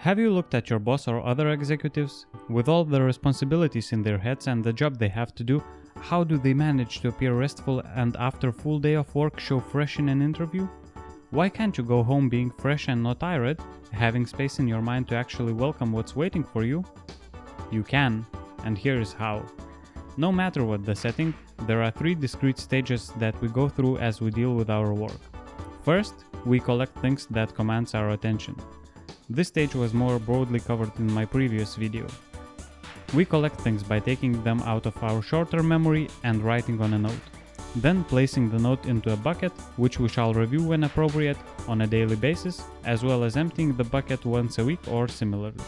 Have you looked at your boss or other executives? With all the responsibilities in their heads and the job they have to do, how do they manage to appear restful and after a full day of work show fresh in an interview? Why can't you go home being fresh and not tired, having space in your mind to actually welcome what's waiting for you? You can, and here is how. No matter what the setting, there are 3 discrete stages that we go through as we deal with our work. First, we collect things that commands our attention. This stage was more broadly covered in my previous video. We collect things by taking them out of our short-term memory and writing on a note. Then placing the note into a bucket, which we shall review when appropriate on a daily basis, as well as emptying the bucket once a week or similarly.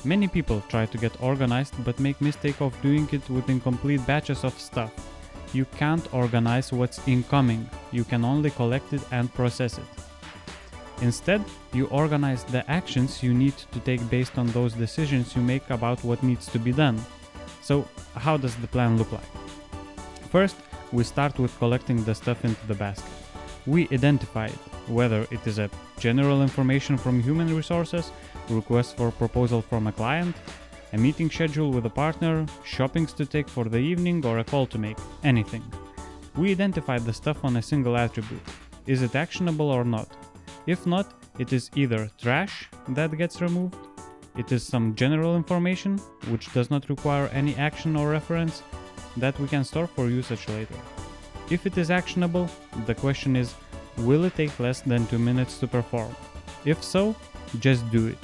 Many people try to get organized but make mistake of doing it with incomplete batches of stuff. You can't organize what's incoming, you can only collect it and process it. Instead, you organize the actions you need to take based on those decisions you make about what needs to be done. So, how does the plan look like? First, we start with collecting the stuff into the basket. We identify it, whether it is a general information from human resources, request for proposal from a client, a meeting schedule with a partner, shoppings to take for the evening, or a call to make, anything. We identify the stuff on a single attribute. Is it actionable or not? If not, it is either trash that gets removed, it is some general information which does not require any action or reference that we can store for usage later. If it is actionable, the question is, will it take less than 2 minutes to perform? If so, just do it.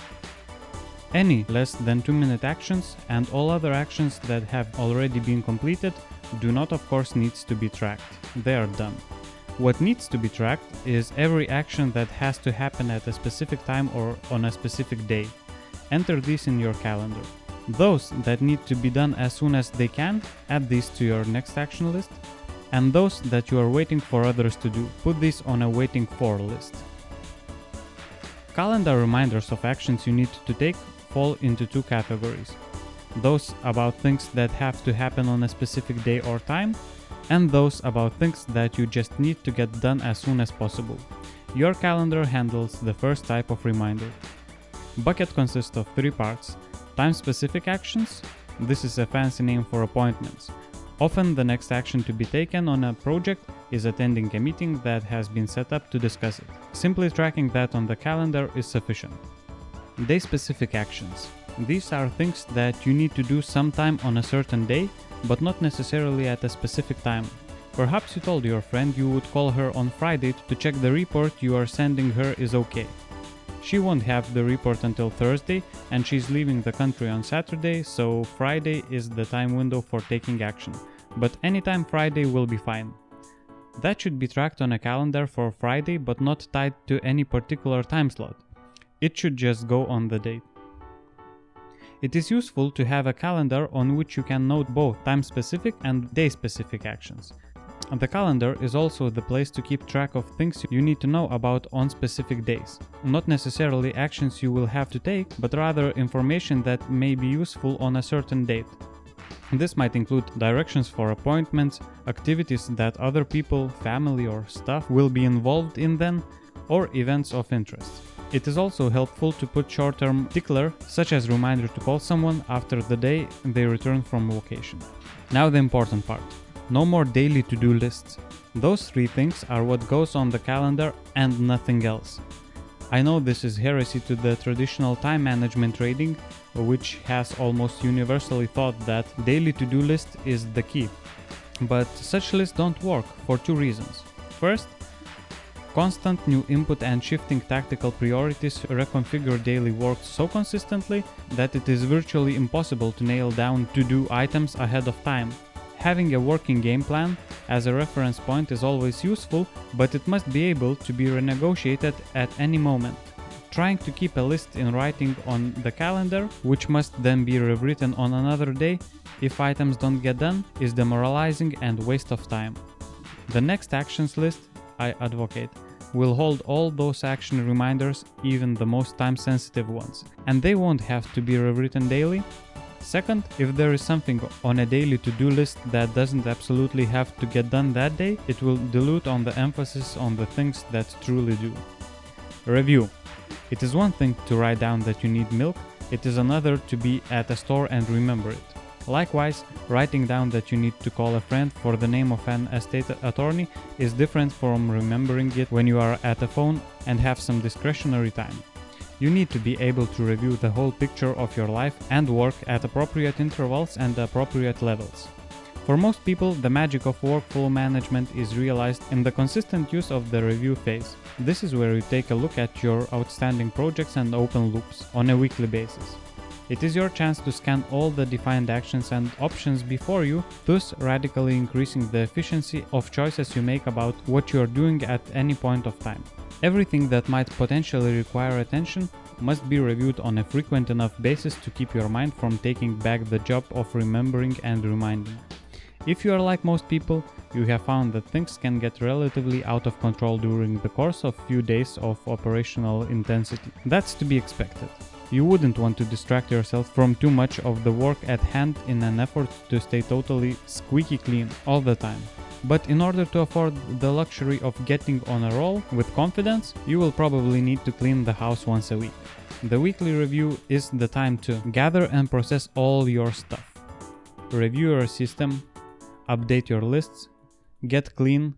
Any less than 2-minute actions and all other actions that have already been completed do not of course needs to be tracked. They are done. What needs to be tracked is every action that has to happen at a specific time or on a specific day. Enter these in your calendar. Those that need to be done as soon as they can, add these to your next action list. And those that you are waiting for others to do, put these on a waiting for list. Calendar reminders of actions you need to take fall into 2 categories. Those about things that have to happen on a specific day or time, and those about things that you just need to get done as soon as possible. Your calendar handles the first type of reminder. Bucket consists of 3 parts. Time-specific actions. This is a fancy name for appointments. Often the next action to be taken on a project is attending a meeting that has been set up to discuss it. Simply tracking that on the calendar is sufficient. Day-specific actions. These are things that you need to do sometime on a certain day, but not necessarily at a specific time. Perhaps you told your friend you would call her on Friday to check the report you are sending her is okay. She won't have the report until Thursday and she's leaving the country on Saturday, so Friday is the time window for taking action. But anytime Friday will be fine. That should be tracked on a calendar for Friday but not tied to any particular time slot. It should just go on the date. It is useful to have a calendar on which you can note both time-specific and day-specific actions. The calendar is also the place to keep track of things you need to know about on specific days. Not necessarily actions you will have to take, but rather information that may be useful on a certain date. This might include directions for appointments, activities that other people, family or staff will be involved in then, or events of interest. It is also helpful to put short-term tickler, such as reminder to call someone after the day they return from vacation. Now the important part. No more daily to-do lists. Those 3 things are what goes on the calendar and nothing else. I know this is heresy to the traditional time management trading, which has almost universally thought that daily to-do list is the key. But such lists don't work for 2 reasons. First, constant new input and shifting tactical priorities reconfigure daily work so consistently that it is virtually impossible to nail down to-do items ahead of time. Having a working game plan as a reference point is always useful, but it must be able to be renegotiated at any moment. Trying to keep a list in writing on the calendar, which must then be rewritten on another day if items don't get done, is demoralizing and waste of time. The next actions list, I advocate, will hold all those action reminders, even the most time-sensitive ones, and they won't have to be rewritten daily. Second, if there is something on a daily to-do list that doesn't absolutely have to get done that day, it will dilute on the emphasis on the things that truly do. Review. It is one thing to write down that you need milk, it is another to be at a store and remember it. Likewise, writing down that you need to call a friend for the name of an estate attorney is different from remembering it when you are at a phone and have some discretionary time. You need to be able to review the whole picture of your life and work at appropriate intervals and appropriate levels. For most people, the magic of workflow management is realized in the consistent use of the review phase. This is where you take a look at your outstanding projects and open loops on a weekly basis. It is your chance to scan all the defined actions and options before you, thus radically increasing the efficiency of choices you make about what you are doing at any point of time. Everything that might potentially require attention must be reviewed on a frequent enough basis to keep your mind from taking back the job of remembering and reminding. If you are like most people, you have found that things can get relatively out of control during the course of few days of operational intensity. That's to be expected. You wouldn't want to distract yourself from too much of the work at hand in an effort to stay totally squeaky clean all the time. But in order to afford the luxury of getting on a roll with confidence, you will probably need to clean the house once a week. The weekly review is the time to gather and process all your stuff, review your system, update your lists, get clean,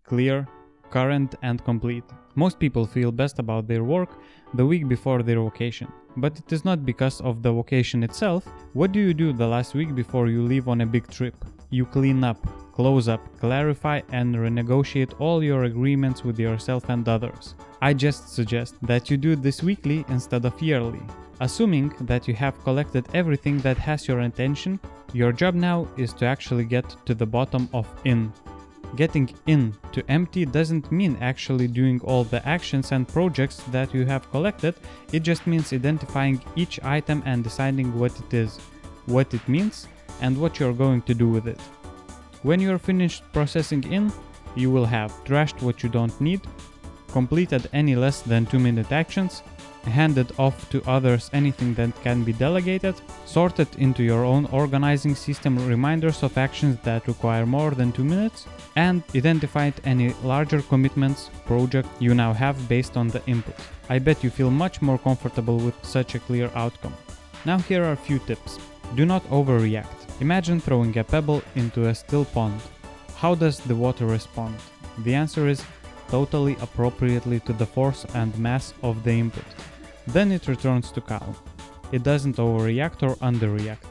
clear, current and complete. Most people feel best about their work the week before their vacation. But it is not because of the vacation itself. What do you do the last week before you leave on a big trip? You clean up, close up, clarify and renegotiate all your agreements with yourself and others. I just suggest that you do this weekly instead of yearly. Assuming that you have collected everything that has your attention, your job now is to actually get to the bottom of in. Getting in to empty doesn't mean actually doing all the actions and projects that you have collected, it just means identifying each item and deciding what it is, what it means, and what you're going to do with it. When you're finished processing in, you will have trashed what you don't need, completed any less than 2-minute actions, handed off to others anything that can be delegated, sorted into your own organizing system reminders of actions that require more than 2 minutes, and identified any larger commitments project you now have based on the input. I bet you feel much more comfortable with such a clear outcome. Now here are a few tips. Do not overreact. Imagine throwing a pebble into a still pond. How does the water respond? The answer is totally appropriately to the force and mass of the input. Then it returns to calm. It doesn't overreact or underreact.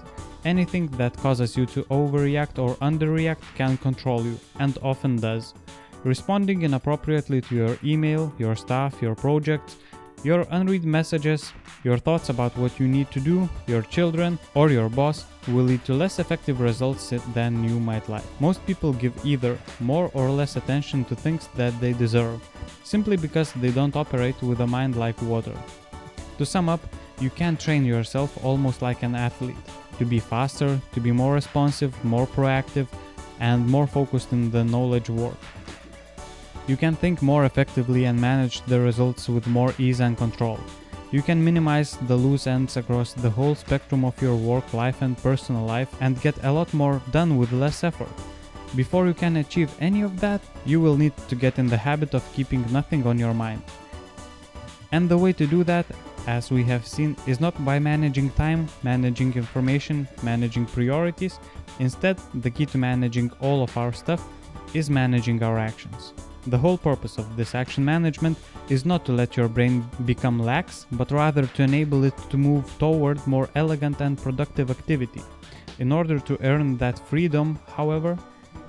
Anything that causes you to overreact or underreact can control you, and often does. Responding inappropriately to your email, your staff, your projects, your unread messages, your thoughts about what you need to do, your children, or your boss will lead to less effective results than you might like. Most people give either more or less attention to things that they deserve, simply because they don't operate with a mind like water. To sum up, you can train yourself almost like an athlete, to be faster, to be more responsive, more proactive, and more focused in the knowledge work. You can think more effectively and manage the results with more ease and control. You can minimize the loose ends across the whole spectrum of your work life and personal life and get a lot more done with less effort. Before you can achieve any of that, you will need to get in the habit of keeping nothing on your mind. And the way to do that, as we have seen, is not by managing time, managing information, managing priorities. Instead, the key to managing all of our stuff is managing our actions. The whole purpose of this action management is not to let your brain become lax, but rather to enable it to move toward more elegant and productive activity. In order to earn that freedom, however,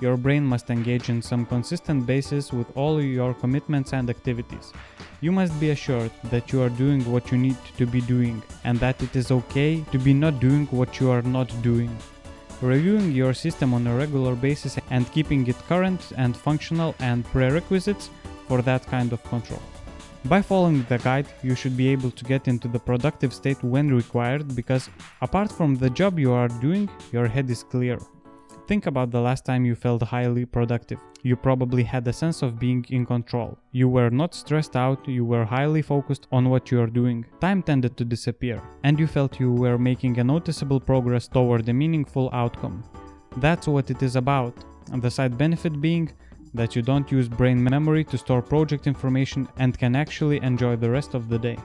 your brain must engage in some consistent basis with all your commitments and activities. You must be assured that you are doing what you need to be doing, and that it is okay to be not doing what you are not doing. Reviewing your system on a regular basis and keeping it current and functional and prerequisites for that kind of control. By following the guide, you should be able to get into the productive state when required, because apart from the job you are doing, your head is clear. Think about the last time you felt highly productive. You probably had a sense of being in control. You were not stressed out, you were highly focused on what you are doing. Time tended to disappear, and you felt you were making a noticeable progress toward a meaningful outcome. That's what it is about, and the side benefit being that you don't use brain memory to store project information and can actually enjoy the rest of the day.